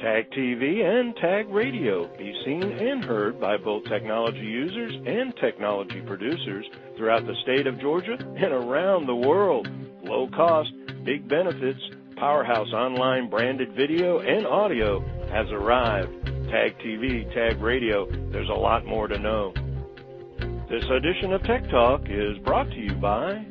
Tag TV and Tag Radio. Be seen and heard by both technology users and technology producers throughout the state of Georgia and around the world. Low cost, big benefits, powerhouse online branded video and audio has arrived. Tag TV, Tag Radio, there's a lot more to know. This edition of Tech Talk is brought to you by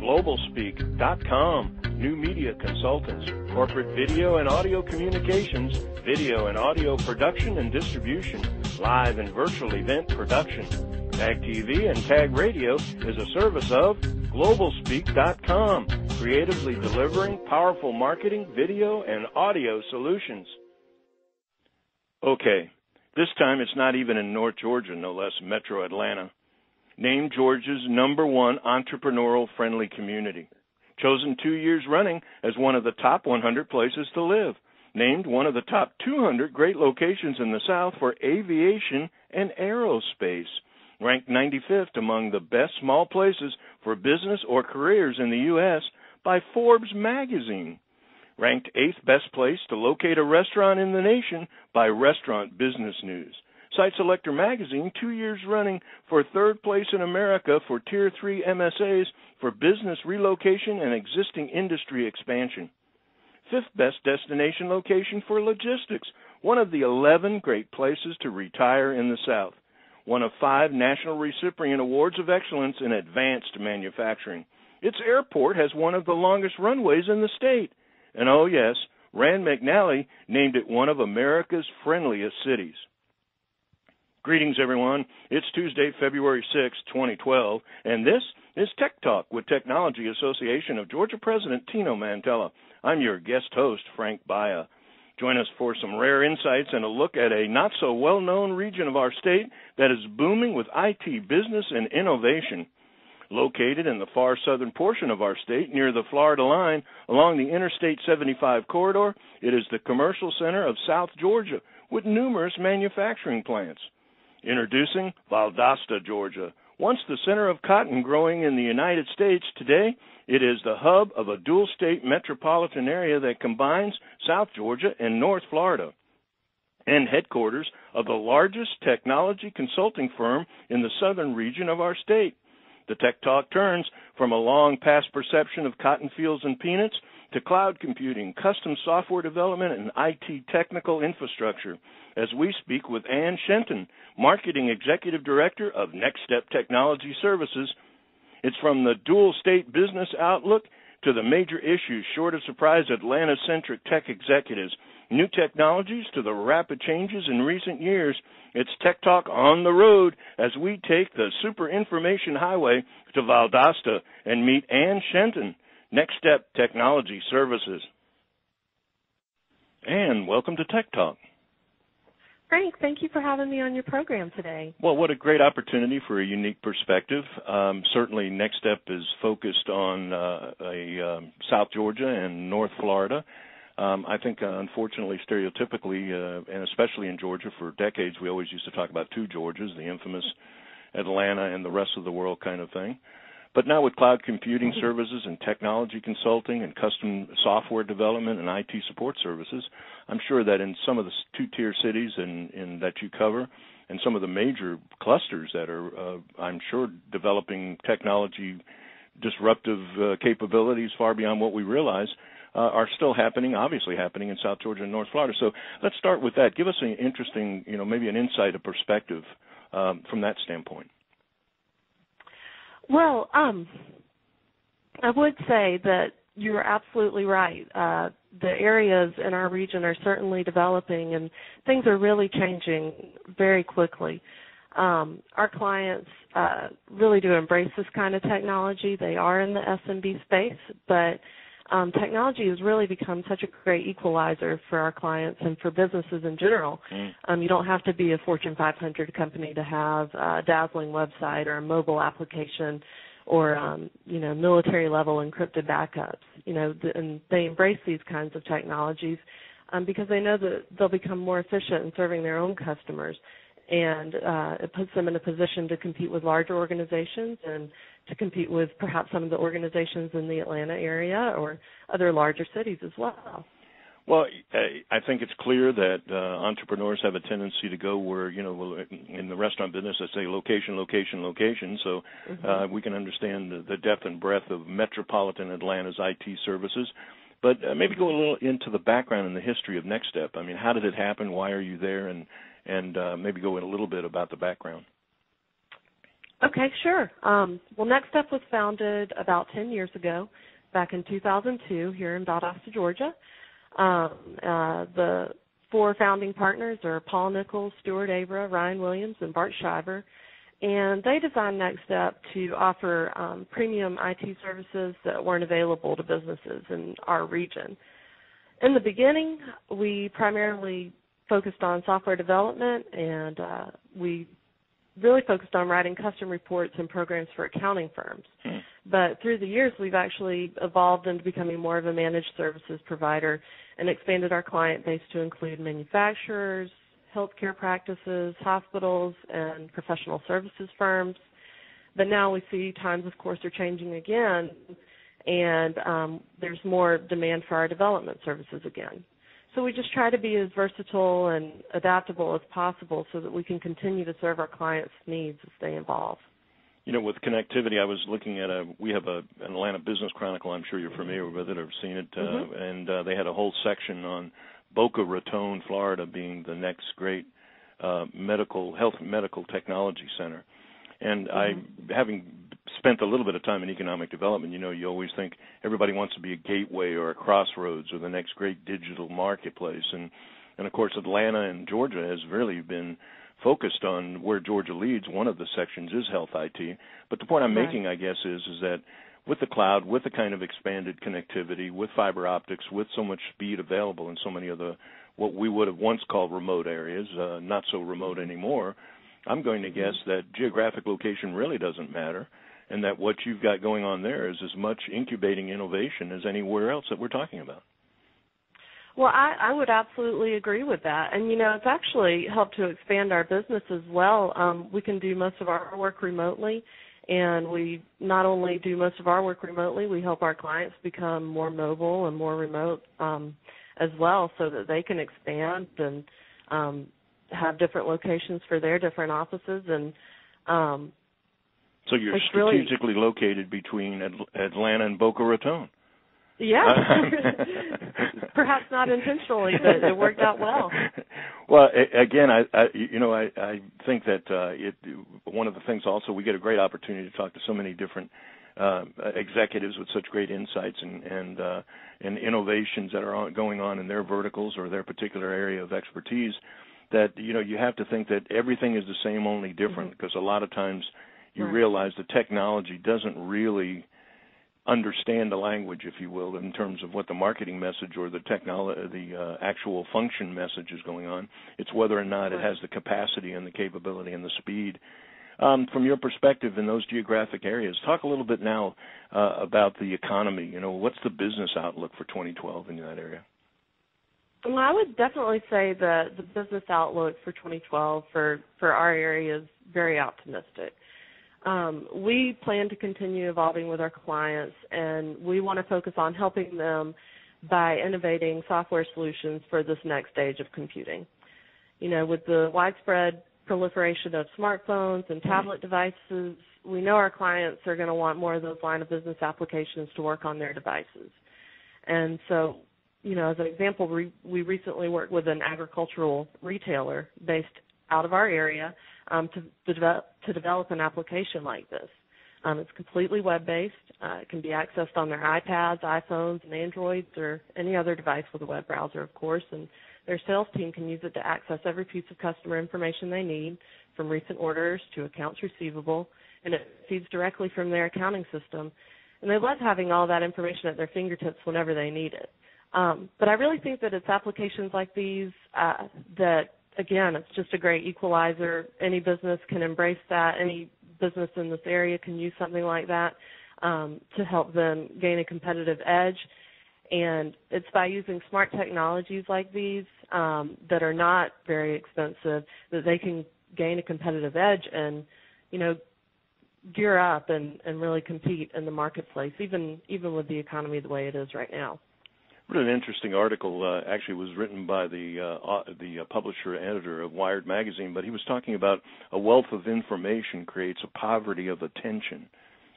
Globalspeak.com, new media consultants, corporate video and audio communications, video and audio production and distribution, live and virtual event production. Tag TV and Tag Radio is a service of Globalspeak.com, creatively delivering powerful marketing, video, and audio solutions. Okay, this time it's not even in North Georgia, no less Metro Atlanta. Named Georgia's #1 entrepreneurial-friendly community. Chosen 2 years running as one of the top 100 places to live. Named one of the top 200 great locations in the South for aviation and aerospace. Ranked 95th among the best small places for business or careers in the U.S. by Forbes magazine. Ranked 8th best place to locate a restaurant in the nation by Restaurant Business News. Site Selector magazine 2 years running for 3rd place in America for Tier 3 MSAs for business relocation and existing industry expansion. 5th best destination location for logistics, one of the 11 great places to retire in the South. One of 5 national recipient awards of excellence in advanced manufacturing. Its airport has one of the longest runways in the state. And oh yes, Rand McNally named it one of America's friendliest cities. Greetings, everyone. It's Tuesday, February 6, 2012, and this is Tech Talk with Technology Association of Georgia President Tino Mantella. I'm your guest host, Frank Baia. Join us for some rare insights and a look at a not-so-well-known region of our state that is booming with IT business and innovation. Located in the far southern portion of our state near the Florida line along the Interstate 75 corridor, it is the commercial center of South Georgia with numerous manufacturing plants. Introducing Valdosta, Georgia. Once the center of cotton growing in the United States, today it is the hub of a dual-state metropolitan area that combines South Georgia and North Florida, and headquarters of the largest technology consulting firm in the southern region of our state. The Tech Talk turns from a long-past perception of cotton fields and peanuts to cloud computing, custom software development, and IT technical infrastructure, as we speak with Ann Shenton, Marketing Executive Director of Nexxtep Technology Services. It's from the dual-state business outlook to the major issues sure to surprise Atlanta-centric tech executives, new technologies to the rapid changes in recent years. It's Tech Talk on the road as we take the super information highway to Valdosta and meet Ann Shenton, Nexxtep Technology Services. Ann, welcome to Tech Talk. Frank, thank you for having me on your program today. Well, what a great opportunity for a unique perspective. Certainly, Nexxtep is focused on South Georgia and North Florida. I think, unfortunately, stereotypically, and especially in Georgia, for decades, we always used to talk about two Georgias, the infamous Atlanta and the rest of the world kind of thing. But now with cloud computing services and technology consulting and custom software development and IT support services, I'm sure that in some of the two-tier cities in that you cover and some of the major clusters that are, I'm sure, developing technology disruptive capabilities far beyond what we realize, are still happening, obviously happening in South Georgia and North Florida. So let's start with that. Give us an interesting, maybe an insight, a perspective from that standpoint. Well, I would say that you're absolutely right. The areas in our region are certainly developing, and things are really changing very quickly. Our clients really do embrace this kind of technology. They are in the SMB space, but technology has really become such a great equalizer for our clients and for businesses in general. You don't have to be a Fortune 500 company to have a dazzling website or a mobile application or, military-level encrypted backups. And they embrace these kinds of technologies because they know that they'll become more efficient in serving their own customers. And it puts them in a position to compete with larger organizations and to compete with perhaps some of the organizations in the Atlanta area or other larger cities as well. Well, I think it's clear that entrepreneurs have a tendency to go where, in the restaurant business, I say location, location, location. So we can understand the depth and breadth of metropolitan Atlanta's IT services. But maybe go a little into the background and the history of Nexxtep. I mean, how did it happen? Why are you there? And maybe go in a little bit about the background. Okay, sure. Well, Nexxtep was founded about 10 years ago, back in 2002 here in Valdosta, Georgia. The four founding partners are Paul Nichols, Stuart Avra, Ryan Williams, and Bart Shiver. And they designed Nexxtep to offer premium IT services that weren't available to businesses in our region. In the beginning, we primarily focused on software development, and we really focused on writing custom reports and programs for accounting firms. But through the years, we've actually evolved into becoming more of a managed services provider and expanded our client base to include manufacturers, healthcare practices, hospitals, and professional services firms. But now we see times, of course, are changing again, and there's more demand for our development services again. So we just try to be as versatile and adaptable as possible so that we can continue to serve our clients' needs as they evolve. With connectivity, I was looking at we have an Atlanta Business Chronicle. I'm sure you're familiar with it or seen it, and they had a whole section on Boca Raton, Florida, being the next great medical technology center. And I, having spent a little bit of time in economic development, you always think everybody wants to be a gateway or a crossroads or the next great digital marketplace. And of course, Atlanta and Georgia has really been focused on where Georgia leads. One of the sections is health IT. But the point I'm making, I guess, is that with the cloud, with the kind of expanded connectivity, with fiber optics, with so much speed available in so many of the what we would have once called remote areas, not so remote anymore, I'm going to guess that geographic location really doesn't matter, and that what you've got going on there is as much incubating innovation as anywhere else that we're talking about. Well, I would absolutely agree with that. And, it's actually helped to expand our business as well. We can do most of our work remotely, and we not only do most of our work remotely, we help our clients become more mobile and more remote as well so that they can expand and have different locations for their different offices. And so you're strategically located between Atlanta and Boca Raton. Yeah, perhaps not intentionally, but it worked out well. Well, again, I think that one of the things also, we get a great opportunity to talk to so many different executives with such great insights and innovations that are going on in their verticals or their particular area of expertise. That you have to think that everything is the same, only different, because a lot of times you realize the technology doesn't really understand the language, if you will, in terms of what the marketing message or the actual function message is going on. It's whether or not it has the capacity and the capability and the speed. From your perspective in those geographic areas, talk a little bit now about the economy. What's the business outlook for 2012 in that area? Well, I would definitely say that the business outlook for 2012 for our area is very optimistic. We plan to continue evolving with our clients, and we want to focus on helping them by innovating software solutions for this next stage of computing. With the widespread proliferation of smartphones and tablet devices, we know our clients are going to want more of those line of business applications to work on their devices. And so, as an example, we recently worked with an agricultural retailer based out of our area to develop an application like this. It's completely web-based. It can be accessed on their iPads, iPhones, and Androids, or any other device with a web browser, of course, and their sales team can use it to access every piece of customer information they need, from recent orders to accounts receivable, and it feeds directly from their accounting system. And they love having all that information at their fingertips whenever they need it. But I really think that it's applications like these that, again, it's just a great equalizer. Any business can embrace that. Any business in this area can use something like that to help them gain a competitive edge. And it's by using smart technologies like these that are not very expensive that they can gain a competitive edge and, gear up and really compete in the marketplace, even with the economy the way it is right now. What an interesting article. Actually, was written by the publisher editor of Wired magazine, but he was talking about a wealth of information creates a poverty of attention,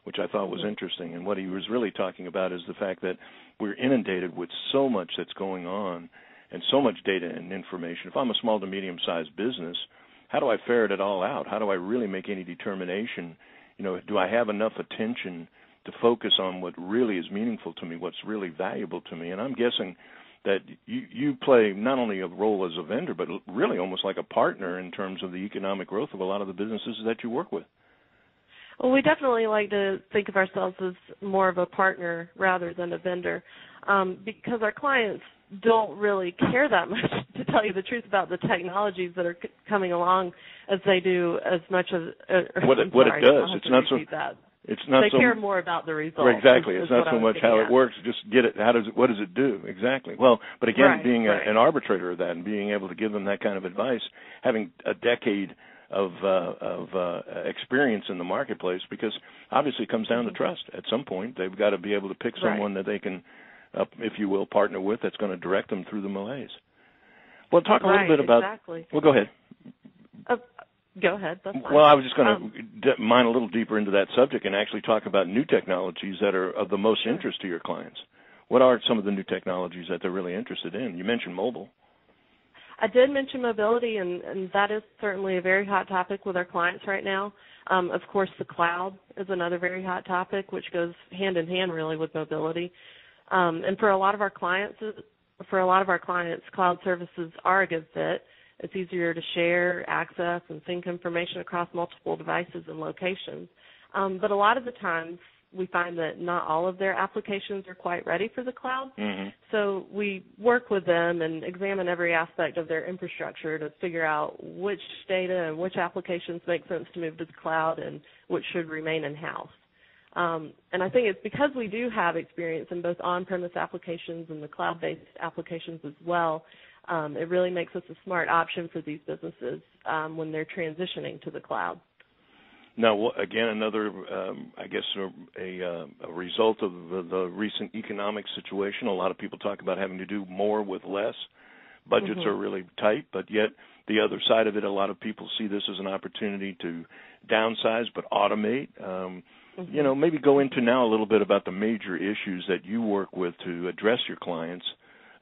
which I thought was interesting. And what he was really talking about is the fact that we're inundated with so much that's going on and so much data and information. If I'm a small to medium-sized business, how do I ferret it all out? How do I really make any determination? Do I have enough attention to focus on what really is meaningful to me, what's really valuable to me? And I'm guessing that you play not only a role as a vendor, but really almost like a partner in terms of the economic growth of a lot of the businesses that you work with. Well, we definitely like to think of ourselves as more of a partner rather than a vendor, because our clients don't really care that much, to tell you the truth, about the technologies that are coming along as they do as much as what it does. It's not so. That. It's not. They care more about the results. Right, exactly. It's not so much how it works. Just get it. What does it do? Exactly. Well, but again, being an arbitrator of that and being able to give them that kind of advice, having a decade of experience in the marketplace, because obviously it comes down to trust. At some point, they've got to be able to pick someone that they can, if you will, partner with, that's going to direct them through the malaise. Well, talk a little bit about. Exactly. Well, go ahead. Go ahead. That's fine. Well, I was just going to mine a little deeper into that subject and actually talk about new technologies that are of the most interest to your clients. What are some of the new technologies that they're really interested in? You mentioned mobile. I did mention mobility, and that is certainly a very hot topic with our clients right now. Of course, the cloud is another very hot topic, which goes hand in hand really with mobility. And for a lot of our clients, cloud services are a good fit. It's easier to share, access, and sync information across multiple devices and locations. But a lot of the times we find that not all of their applications are quite ready for the cloud. Mm-hmm. So we work with them and examine every aspect of their infrastructure to figure out which data and which applications make sense to move to the cloud and which should remain in-house. And I think it's because we do have experience in both on-premise applications and the cloud-based applications as well. It really makes us a smart option for these businesses when they're transitioning to the cloud. Now, again, another, I guess, a result of the recent economic situation. A lot of people talk about having to do more with less. Budgets are really tight, but yet the other side of it, a lot of people see this as an opportunity to downsize but automate. Maybe go into now a little bit about the major issues that you work with to address your clients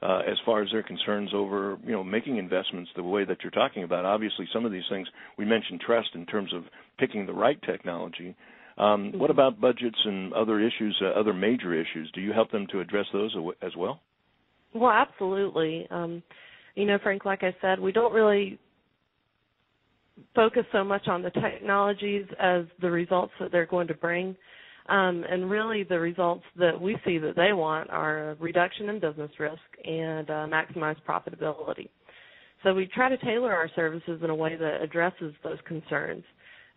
as far as their concerns over, making investments the way that you're talking about. Obviously, some of these things, we mentioned trust in terms of picking the right technology. What about budgets and other issues, other major issues? Do you help them to address those as well? Well, absolutely. Frank, like I said, we don't really focus so much on the technologies as the results that they're going to bring. And really the results that we see that they want are a reduction in business risk and maximized profitability. So we try to tailor our services in a way that addresses those concerns.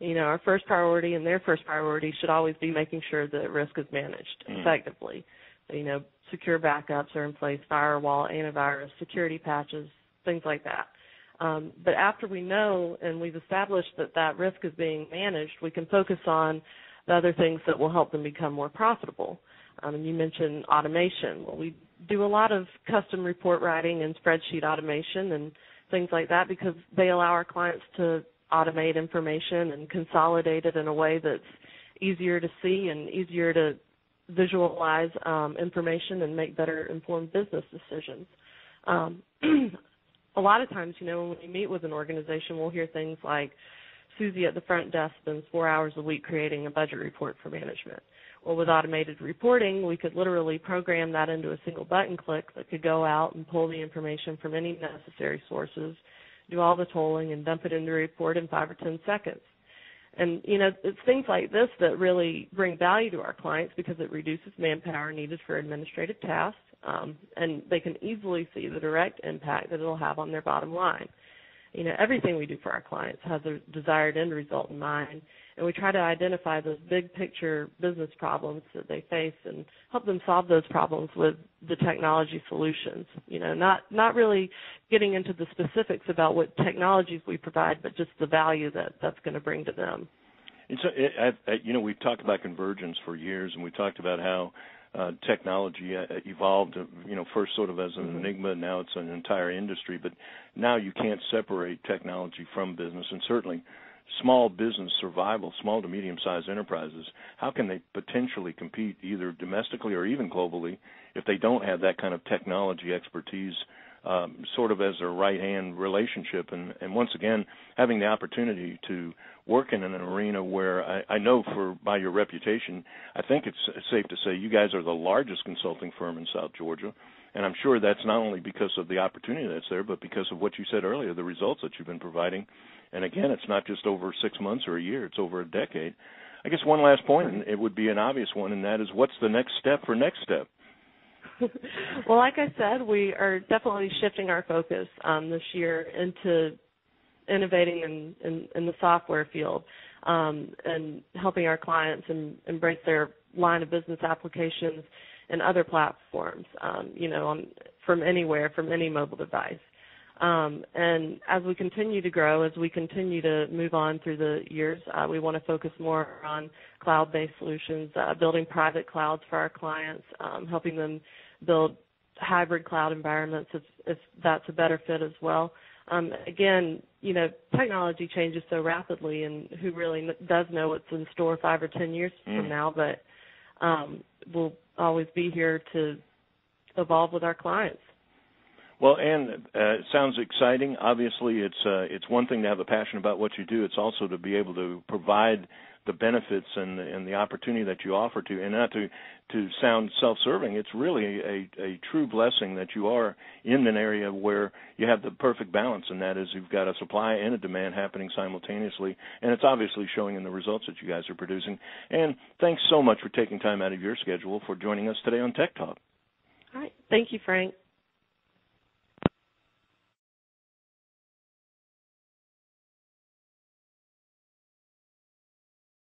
Our first priority and their first priority should always be making sure that risk is managed effectively. Secure backups are in place, firewall, antivirus, security patches, things like that. But after we know and we've established that risk is being managed, we can focus on the other things that will help them become more profitable. And you mentioned automation. Well, we do a lot of custom report writing and spreadsheet automation and things like that because they allow our clients to automate information and consolidate it in a way that's easier to see and easier to visualize information and make better informed business decisions. A lot of times, when we meet with an organization, we'll hear things like, Susie at the front desk spends 4 hours a week creating a budget report for management. Well, with automated reporting, we could literally program that into a single button click that could go out and pull the information from any necessary sources, do all the tolling, and dump it into a report in 5 or 10 seconds. And, it's things like this that really bring value to our clients because it reduces manpower needed for administrative tasks, and they can easily see the direct impact that it'll have on their bottom line. Everything we do for our clients has a desired end result in mind, and we try to identify those big picture business problems that they face and help them solve those problems with the technology solutions. Not really getting into the specifics about what technologies we provide, but just the value that's going to bring to them. We've talked about convergence for years, and we talked about how technology evolved, first sort of as an enigma, now it's an entire industry. But now you can't separate technology from business, and certainly small business survival, small to medium-sized enterprises, how can they potentially compete either domestically or even globally if they don't have that kind of technology expertise sort of as a right-hand relationship? And once again, having the opportunity to work in an arena where I know by your reputation, I think it's safe to say you guys are the largest consulting firm in South Georgia. And I'm sure that's not only because of the opportunity that's there, but because of what you said earlier, the results that you've been providing. And again, it's not just over 6 months or a year, it's over a decade. I guess one last point, and it would be an obvious one, and that is, what's the next step for Nexxtep? Well, like I said, we are definitely shifting our focus this year into innovating in the software field and helping our clients embrace their line of business applications and other platforms, from anywhere, from any mobile device. And as we continue to grow, as we continue to move on through the years, we want to focus more on cloud-based solutions, building private clouds for our clients, helping them build hybrid cloud environments if that's a better fit as well. Again, technology changes so rapidly, and who really does know what's in store 5 or 10 years from now, but we'll always be here to evolve with our clients. Well, Ann, it sounds exciting. Obviously, it's one thing to have a passion about what you do. It's also to be able to provide the benefits and the opportunity that you offer to, and not to sound self-serving. It's really a true blessing that you are in an area where you have the perfect balance, and that is you've got a supply and a demand happening simultaneously, and it's obviously showing in the results that you guys are producing. And thanks so much for taking time out of your schedule for joining us today on Tech Talk. All right. Thank you, Frank.